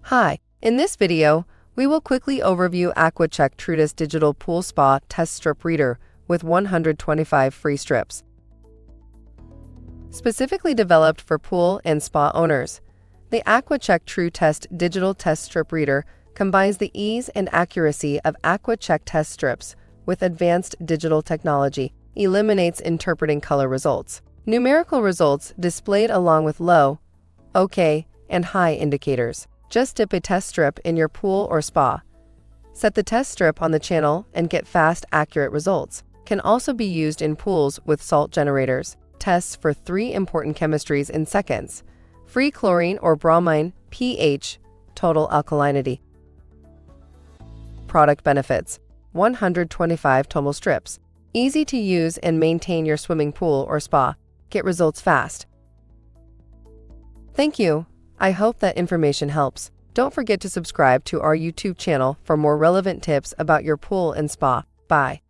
Hi, in this video, we will quickly overview AquaChek Trutest Digital Pool Spa Test Strip Reader with 125 free strips. Specifically developed for pool and spa owners, the AquaChek Trutest Digital Test Strip Reader combines the ease and accuracy of AquaChek test strips with advanced digital technology, eliminates interpreting color results. Numerical results displayed along with low, OK, and high indicators. Just dip a test strip in your pool or spa. Set the test strip on the channel and get fast, accurate results. Can also be used in pools with salt generators. Tests for 3 important chemistries in seconds: free chlorine or bromine, pH, total alkalinity. Product benefits: 125 total strips. Easy to use and maintain your swimming pool or spa. Get results fast. Thank you. I hope that information helps. Don't forget to subscribe to our YouTube channel for more relevant tips about your pool and spa. Bye.